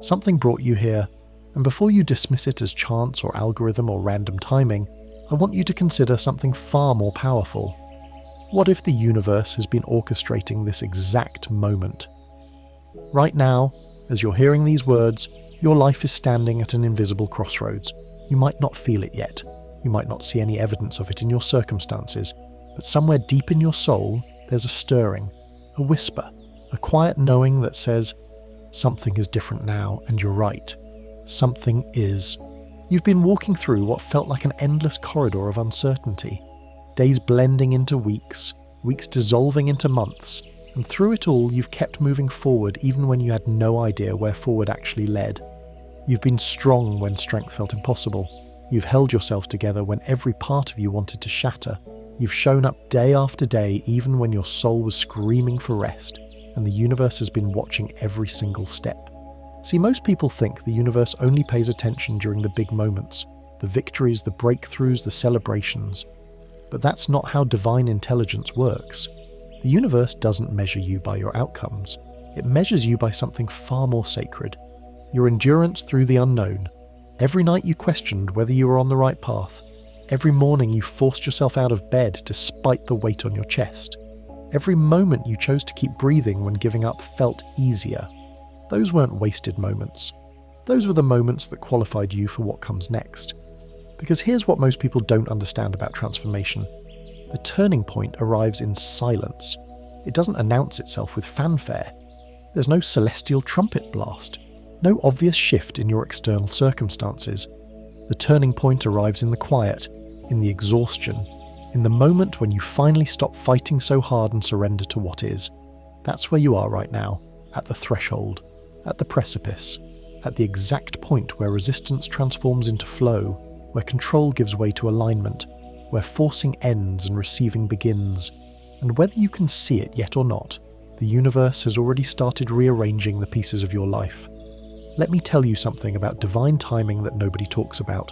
Something brought you here, and before you dismiss it as chance or algorithm or random timing, I want you to consider something far more powerful. What if the universe has been orchestrating this exact moment? Right now, as you're hearing these words, your life is standing at an invisible crossroads. You might not feel it yet. You might not see any evidence of it in your circumstances, but somewhere deep in your soul, there's a stirring, a whisper, a quiet knowing that says, something is different now, and you're right. Something is. You've been walking through what felt like an endless corridor of uncertainty. Days blending into weeks, weeks dissolving into months, and through it all you've kept moving forward even when you had no idea where forward actually led. You've been strong when strength felt impossible. You've held yourself together when every part of you wanted to shatter. You've shown up day after day even when your soul was screaming for rest, and the universe has been watching every single step. See, most people think the universe only pays attention during the big moments, the victories, the breakthroughs, the celebrations. But that's not how divine intelligence works. The universe doesn't measure you by your outcomes. It measures you by something far more sacred. Your endurance through the unknown. Every night you questioned whether you were on the right path. Every morning you forced yourself out of bed despite the weight on your chest. Every moment you chose to keep breathing when giving up felt easier. Those weren't wasted moments. Those were the moments that qualified you for what comes next. Because here's what most people don't understand about transformation. The turning point arrives in silence. It doesn't announce itself with fanfare. There's no celestial trumpet blast. No obvious shift in your external circumstances. The turning point arrives in the quiet, in the exhaustion, in the moment when you finally stop fighting so hard and surrender to what is. That's where you are right now, at the threshold. At the precipice, at the exact point where resistance transforms into flow, where control gives way to alignment, where forcing ends and receiving begins. And whether you can see it yet or not, the universe has already started rearranging the pieces of your life. Let me tell you something about divine timing that nobody talks about.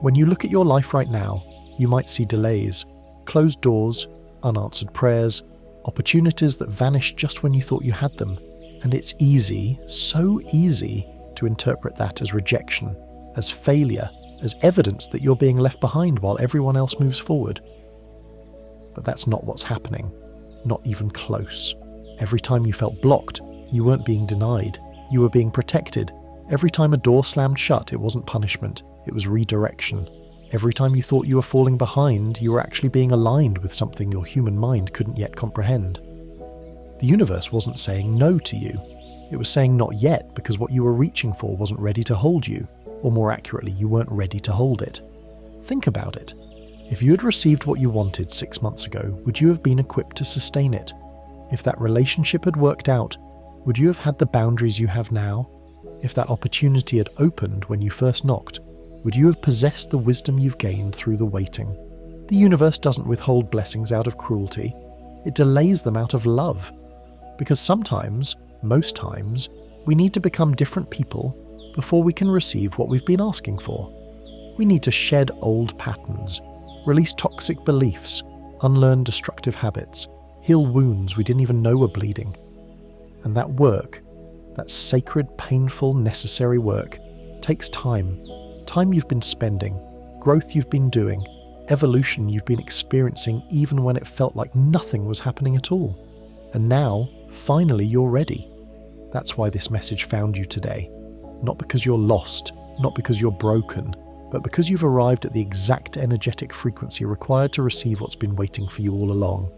When you look at your life right now, you might see delays, closed doors, unanswered prayers, opportunities that vanished just when you thought you had them. And it's easy, so easy, to interpret that as rejection, as failure, as evidence that you're being left behind while everyone else moves forward. But that's not what's happening, not even close. Every time you felt blocked, you weren't being denied, you were being protected. Every time a door slammed shut, it wasn't punishment, it was redirection. Every time you thought you were falling behind, you were actually being aligned with something your human mind couldn't yet comprehend. The universe wasn't saying no to you. It was saying not yet because what you were reaching for wasn't ready to hold you, or more accurately, you weren't ready to hold it. Think about it. If you had received what you wanted 6 months ago, would you have been equipped to sustain it? If that relationship had worked out, would you have had the boundaries you have now? If that opportunity had opened when you first knocked, would you have possessed the wisdom you've gained through the waiting? The universe doesn't withhold blessings out of cruelty. It delays them out of love. Because sometimes, most times, we need to become different people before we can receive what we've been asking for. We need to shed old patterns, release toxic beliefs, unlearn destructive habits, heal wounds we didn't even know were bleeding. And that work, that sacred, painful, necessary work, takes time. Time you've been spending, growth you've been doing, evolution you've been experiencing even when it felt like nothing was happening at all. And now, finally, you're ready. That's why this message found you today. Not because you're lost, not because you're broken, but because you've arrived at the exact energetic frequency required to receive what's been waiting for you all along.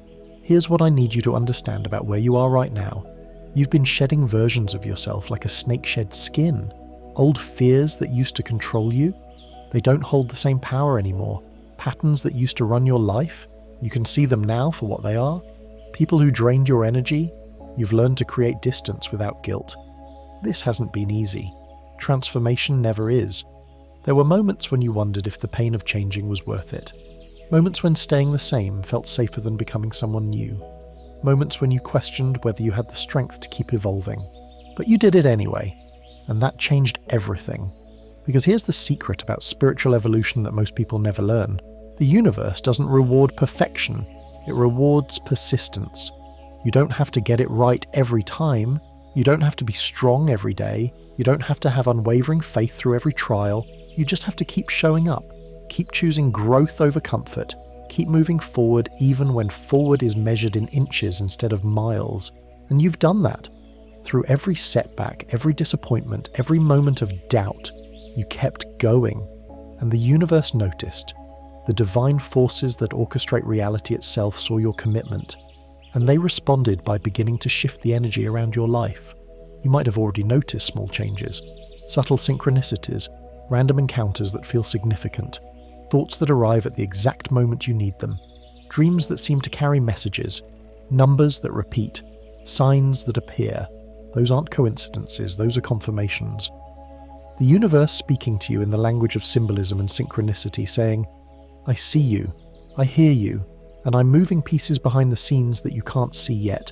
Here's what I need you to understand about where you are right now. You've been shedding versions of yourself like a snake sheds skin. Old fears that used to control you, they don't hold the same power anymore. Patterns that used to run your life, you can see them now for what they are. People who drained your energy, you've learned to create distance without guilt. This hasn't been easy. Transformation never is. There were moments when you wondered if the pain of changing was worth it. Moments when staying the same felt safer than becoming someone new. Moments when you questioned whether you had the strength to keep evolving. But you did it anyway, and that changed everything. Because here's the secret about spiritual evolution that most people never learn. The universe doesn't reward perfection. It rewards persistence. You don't have to get it right every time. You don't have to be strong every day. You don't have to have unwavering faith through every trial. You just have to keep showing up, keep choosing growth over comfort, keep moving forward even when forward is measured in inches instead of miles. And you've done that. Through every setback, every disappointment, every moment of doubt, you kept going. And the universe noticed. The divine forces that orchestrate reality itself saw your commitment, and they responded by beginning to shift the energy around your life. You might have already noticed small changes, subtle synchronicities, random encounters that feel significant, thoughts that arrive at the exact moment you need them, dreams that seem to carry messages, numbers that repeat, signs that appear. Those aren't coincidences, those are confirmations. The universe speaking to you in the language of symbolism and synchronicity, saying, I see you, I hear you, and I'm moving pieces behind the scenes that you can't see yet.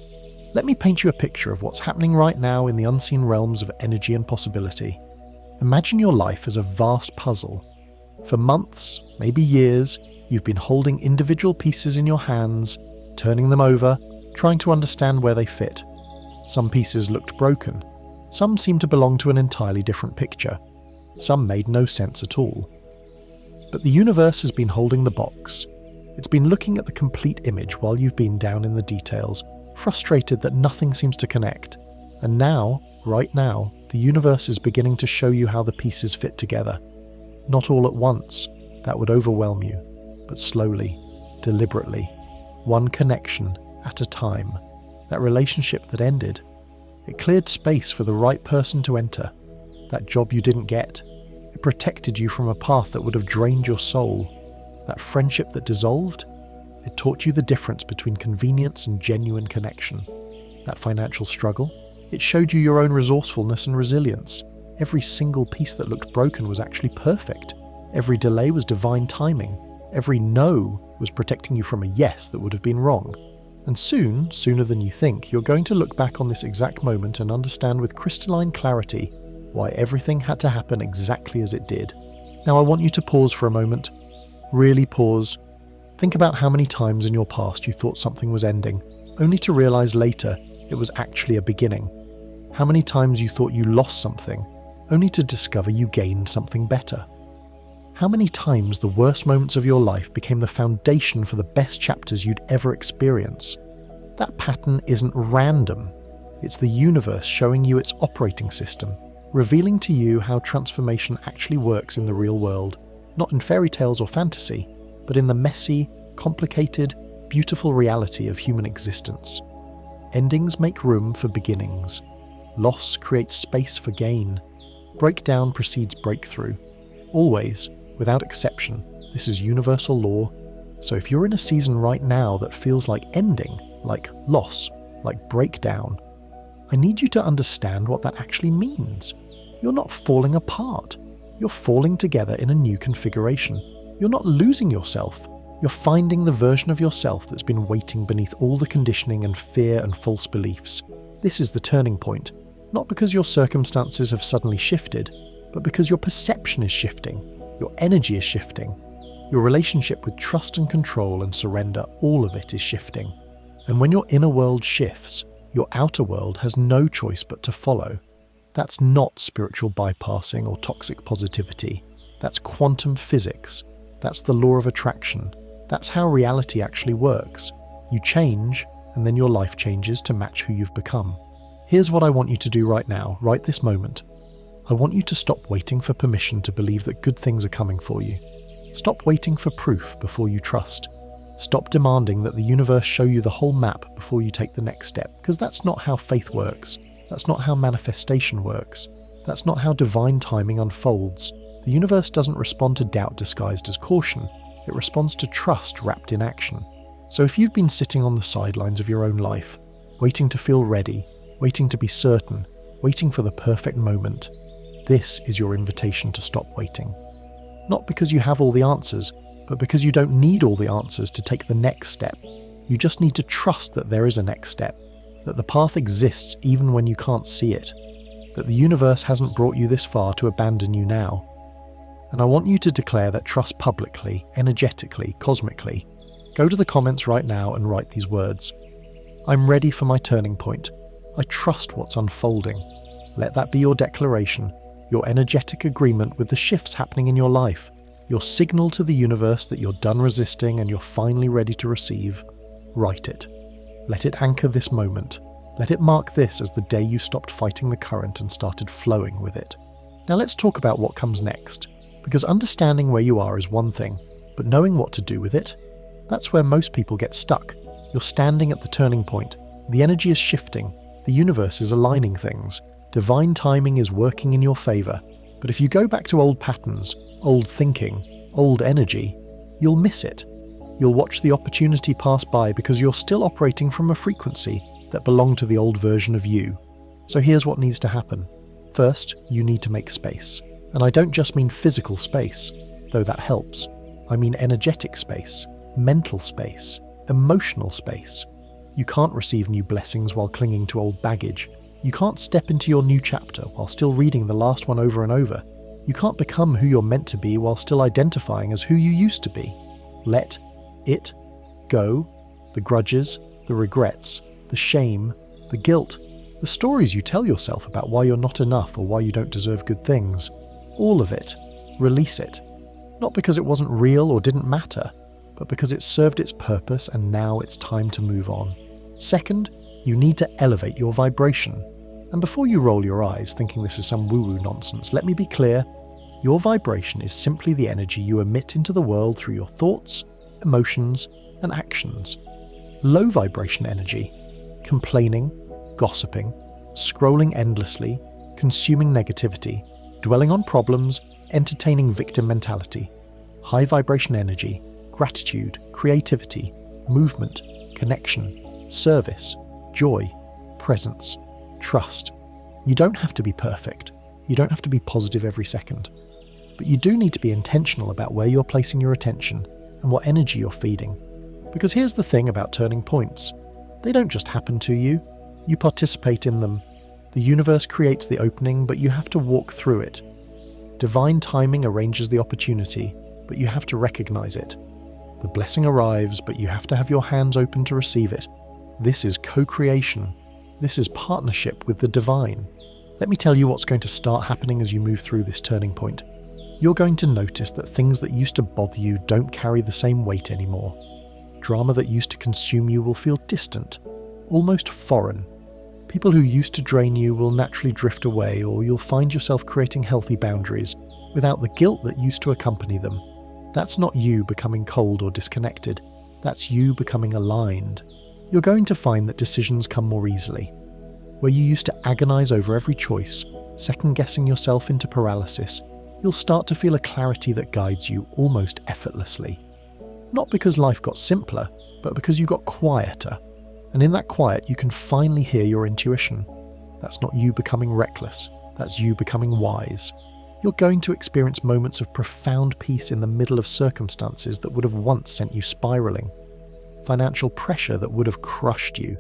Let me paint you a picture of what's happening right now in the unseen realms of energy and possibility. Imagine your life as a vast puzzle. For months, maybe years, you've been holding individual pieces in your hands, turning them over, trying to understand where they fit. Some pieces looked broken. Some seemed to belong to an entirely different picture. Some made no sense at all. But the universe has been holding the box. It's been looking at the complete image while you've been down in the details, frustrated that nothing seems to connect. And now, right now, the universe is beginning to show you how the pieces fit together. Not all at once, that would overwhelm you, but slowly, deliberately, one connection at a time. That relationship that ended, it cleared space for the right person to enter. That job you didn't get, it protected you from a path that would have drained your soul. That friendship that dissolved, it taught you the difference between convenience and genuine connection. That financial struggle, it showed you your own resourcefulness and resilience. Every single piece that looked broken was actually perfect. Every delay was divine timing. Every no was protecting you from a yes that would have been wrong. And soon, sooner than you think, you're going to look back on this exact moment and understand with crystalline clarity why everything had to happen exactly as it did. Now I want you to pause for a moment. Really pause. Think about how many times in your past you thought something was ending, only to realize later it was actually a beginning. How many times you thought you lost something, only to discover you gained something better. How many times the worst moments of your life became the foundation for the best chapters you'd ever experience. That pattern isn't random. It's the universe showing you its operating system, revealing to you how transformation actually works in the real world, not in fairy tales or fantasy, but in the messy, complicated, beautiful reality of human existence. Endings make room for beginnings. Loss creates space for gain. Breakdown precedes breakthrough. Always, without exception, this is universal law. So if you're in a season right now that feels like ending, like loss, like breakdown, I need you to understand what that actually means. You're not falling apart. You're falling together in a new configuration. You're not losing yourself. You're finding the version of yourself that's been waiting beneath all the conditioning and fear and false beliefs. This is the turning point, not because your circumstances have suddenly shifted, but because your perception is shifting, your energy is shifting, your relationship with trust and control and surrender, all of it is shifting. And when your inner world shifts, your outer world has no choice but to follow. That's not spiritual bypassing or toxic positivity. That's quantum physics. That's the law of attraction. That's how reality actually works. You change, and then your life changes to match who you've become. Here's what I want you to do right now, right this moment. I want you to stop waiting for permission to believe that good things are coming for you. Stop waiting for proof before you trust. Stop demanding that the universe show you the whole map before you take the next step, because that's not how faith works. That's not how manifestation works. That's not how divine timing unfolds. The universe doesn't respond to doubt disguised as caution. It responds to trust wrapped in action. So if you've been sitting on the sidelines of your own life, waiting to feel ready, waiting to be certain, waiting for the perfect moment, this is your invitation to stop waiting. Not because you have all the answers, but because you don't need all the answers to take the next step. You just need to trust that there is a next step, that the path exists even when you can't see it, that the universe hasn't brought you this far to abandon you now. And I want you to declare that trust publicly, energetically, cosmically. Go to the comments right now and write these words. I'm ready for my turning point. I trust what's unfolding. Let that be your declaration, your energetic agreement with the shifts happening in your life, your signal to the universe that you're done resisting and you're finally ready to receive. Write it. Let it anchor this moment. Let it mark this as the day you stopped fighting the current and started flowing with it. Now let's talk about what comes next, because understanding where you are is one thing, but knowing what to do with it, that's where most people get stuck. You're standing at the turning point. The energy is shifting. The universe is aligning things. Divine timing is working in your favor. But if you go back to old patterns, old thinking, old energy, you'll miss it. You'll watch the opportunity pass by because you're still operating from a frequency that belonged to the old version of you. So here's what needs to happen. First, you need to make space. And I don't just mean physical space, though that helps. I mean energetic space, mental space, emotional space. You can't receive new blessings while clinging to old baggage. You can't step into your new chapter while still reading the last one over and over. You can't become who you're meant to be while still identifying as who you used to be. Let it go. The grudges, the regrets, the shame, the guilt, the stories you tell yourself about why you're not enough or why you don't deserve good things. All of it. Release it. Not because it wasn't real or didn't matter, but because it served its purpose and now it's time to move on. Second, you need to elevate your vibration. And before you roll your eyes thinking this is some woo-woo nonsense, let me be clear. Your vibration is simply the energy you emit into the world through your thoughts, emotions, and actions. Low vibration energy, complaining, gossiping, scrolling endlessly, consuming negativity, dwelling on problems, entertaining victim mentality. High vibration energy, gratitude, creativity, movement, connection, service, joy, presence, trust. You don't have to be perfect. You don't have to be positive every second. But you do need to be intentional about where you're placing your attention and what energy you're feeding. Because here's the thing about turning points. They don't just happen to you. You participate in them. The universe creates the opening, but you have to walk through it. Divine timing arranges the opportunity, but you have to recognize it. The blessing arrives, but you have to have your hands open to receive it. This is co-creation. This is partnership with the divine. Let me tell you what's going to start happening as you move through this turning point. You're going to notice that things that used to bother you don't carry the same weight anymore. Drama that used to consume you will feel distant, almost foreign. People who used to drain you will naturally drift away, or you'll find yourself creating healthy boundaries without the guilt that used to accompany them. That's not you becoming cold or disconnected. That's you becoming aligned. You're going to find that decisions come more easily. Where you used to agonize over every choice, second-guessing yourself into paralysis, you'll start to feel a clarity that guides you almost effortlessly. Not because life got simpler, but because you got quieter. And in that quiet, you can finally hear your intuition. That's not you becoming reckless. That's you becoming wise. You're going to experience moments of profound peace in the middle of circumstances that would have once sent you spiraling. Financial pressure that would have crushed you.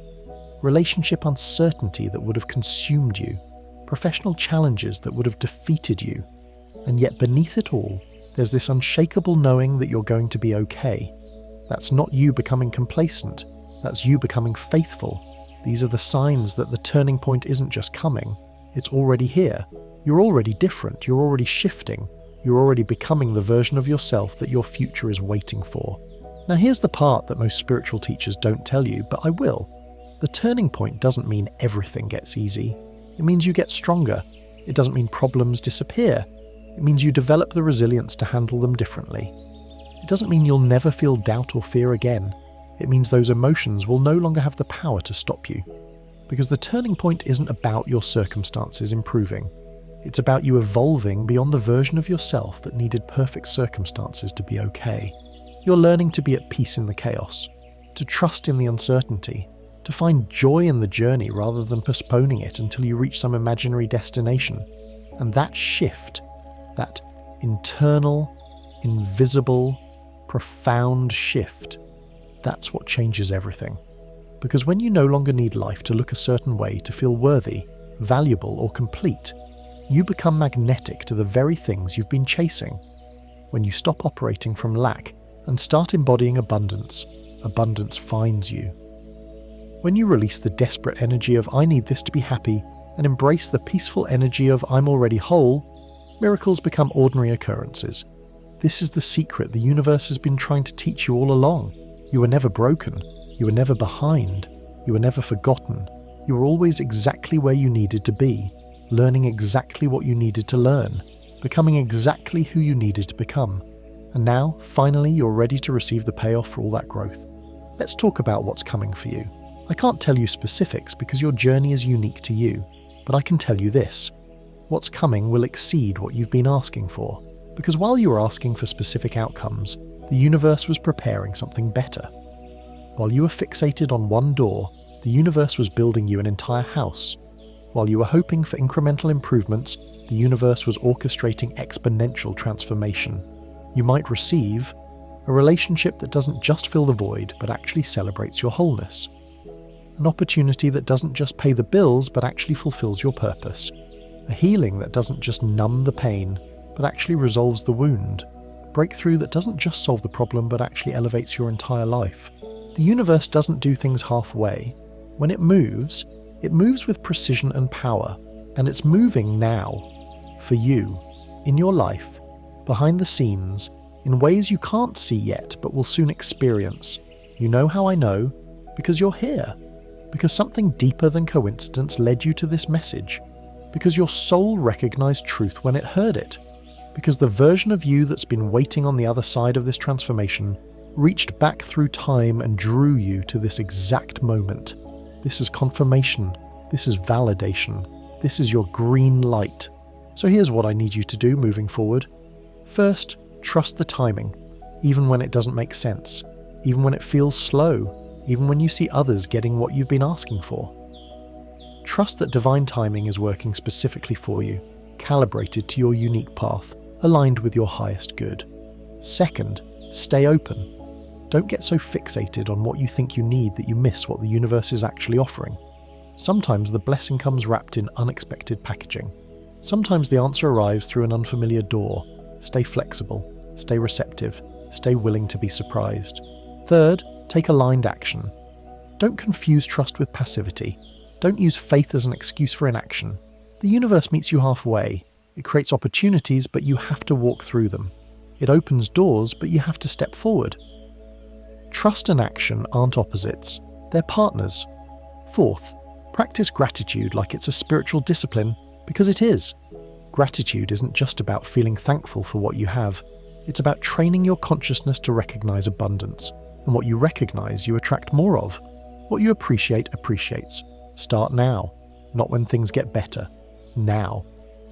Relationship uncertainty that would have consumed you. Professional challenges that would have defeated you. And yet beneath it all, there's this unshakable knowing that you're going to be okay. That's not you becoming complacent. That's you becoming faithful. These are the signs that the turning point isn't just coming. It's already here. You're already different. You're already shifting. You're already becoming the version of yourself that your future is waiting for. Now here's the part that most spiritual teachers don't tell you, but I will. The turning point doesn't mean everything gets easy. It means you get stronger. It doesn't mean problems disappear. It means you develop the resilience to handle them differently. It doesn't mean you'll never feel doubt or fear again. It means those emotions will no longer have the power to stop you. Because the turning point isn't about your circumstances improving. It's about you evolving beyond the version of yourself that needed perfect circumstances to be okay. You're learning to be at peace in the chaos, to trust in the uncertainty, to find joy in the journey rather than postponing it until you reach some imaginary destination. And that shift, that internal, invisible, profound shift, that's what changes everything. Because when you no longer need life to look a certain way to feel worthy, valuable, or complete, you become magnetic to the very things you've been chasing. When you stop operating from lack and start embodying abundance, abundance finds you. When you release the desperate energy of "I need this to be happy" and embrace the peaceful energy of "I'm already whole," miracles become ordinary occurrences. This is the secret the universe has been trying to teach you all along. You were never broken. You were never behind. You were never forgotten. You were always exactly where you needed to be, learning exactly what you needed to learn, becoming exactly who you needed to become. And now, finally, you're ready to receive the payoff for all that growth. Let's talk about what's coming for you. I can't tell you specifics because your journey is unique to you, but I can tell you this. What's coming will exceed what you've been asking for, because while you were asking for specific outcomes, the universe was preparing something better. While you were fixated on one door, the universe was building you an entire house. While you were hoping for incremental improvements, the universe was orchestrating exponential transformation. You might receive a relationship that doesn't just fill the void, but actually celebrates your wholeness. An opportunity that doesn't just pay the bills, but actually fulfills your purpose. A healing that doesn't just numb the pain, but actually resolves the wound. Breakthrough that doesn't just solve the problem, but actually elevates your entire life. The universe doesn't do things halfway. When it moves with precision and power, and it's moving now, for you, in your life, behind the scenes, in ways you can't see yet, but will soon experience. You know how I know? Because you're here. Because something deeper than coincidence led you to this message. Because your soul recognized truth when it heard it. Because the version of you that's been waiting on the other side of this transformation reached back through time and drew you to this exact moment. This is confirmation. This is validation. This is your green light. So here's what I need you to do moving forward. First, trust the timing, even when it doesn't make sense, even when it feels slow, even when you see others getting what you've been asking for. Trust that divine timing is working specifically for you, calibrated to your unique path, aligned with your highest good. Second, stay open. Don't get so fixated on what you think you need that you miss what the universe is actually offering. Sometimes the blessing comes wrapped in unexpected packaging. Sometimes the answer arrives through an unfamiliar door. Stay flexible, stay receptive, stay willing to be surprised. Third, take aligned action. Don't confuse trust with passivity. Don't use faith as an excuse for inaction. The universe meets you halfway. It creates opportunities, but you have to walk through them. It opens doors, but you have to step forward. Trust and action aren't opposites. They're partners. Fourth, practice gratitude like it's a spiritual discipline, because it is. Gratitude isn't just about feeling thankful for what you have. It's about training your consciousness to recognize abundance. And what you recognize, you attract more of. What you appreciate appreciates. Start now, not when things get better. Now.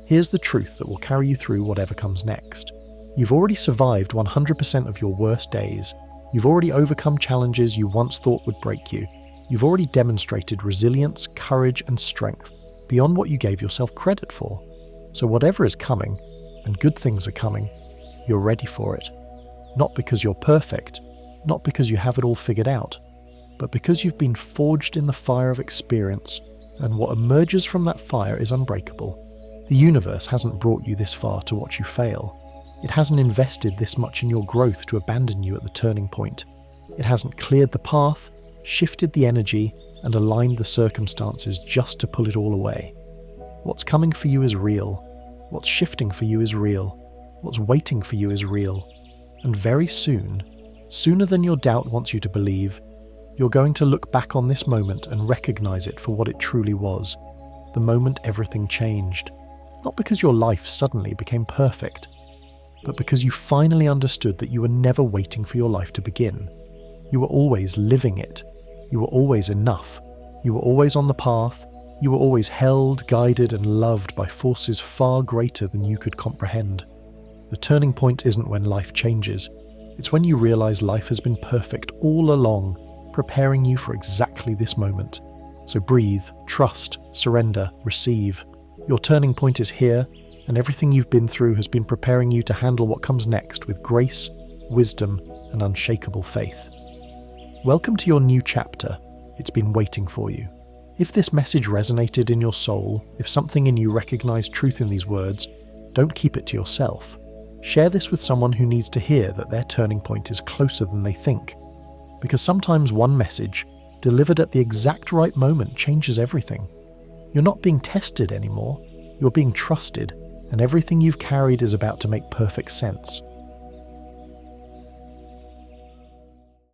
Here's the truth that will carry you through whatever comes next. You've already survived 100% of your worst days. You've already overcome challenges you once thought would break you. You've already demonstrated resilience, courage, and strength beyond what you gave yourself credit for. So whatever is coming, and good things are coming, you're ready for it. Not because you're perfect, not because you have it all figured out, but because you've been forged in the fire of experience, and what emerges from that fire is unbreakable. The universe hasn't brought you this far to watch you fail. It hasn't invested this much in your growth to abandon you at the turning point. It hasn't cleared the path, shifted the energy, and aligned the circumstances just to pull it all away. What's coming for you is real. What's shifting for you is real. What's waiting for you is real. And very soon, sooner than your doubt wants you to believe, you're going to look back on this moment and recognize it for what it truly was. The moment everything changed. Not because your life suddenly became perfect, but because you finally understood that you were never waiting for your life to begin. You were always living it. You were always enough. You were always on the path. You were always held, guided, and loved by forces far greater than you could comprehend. The turning point isn't when life changes. It's when you realize life has been perfect all along, preparing you for exactly this moment. So breathe, trust, surrender, receive. Your turning point is here, and everything you've been through has been preparing you to handle what comes next with grace, wisdom, and unshakable faith. Welcome to your new chapter. It's been waiting for you. If this message resonated in your soul, if something in you recognized truth in these words, don't keep it to yourself. Share this with someone who needs to hear that their turning point is closer than they think. Because sometimes one message, delivered at the exact right moment, changes everything. You're not being tested anymore, you're being trusted, and everything you've carried is about to make perfect sense.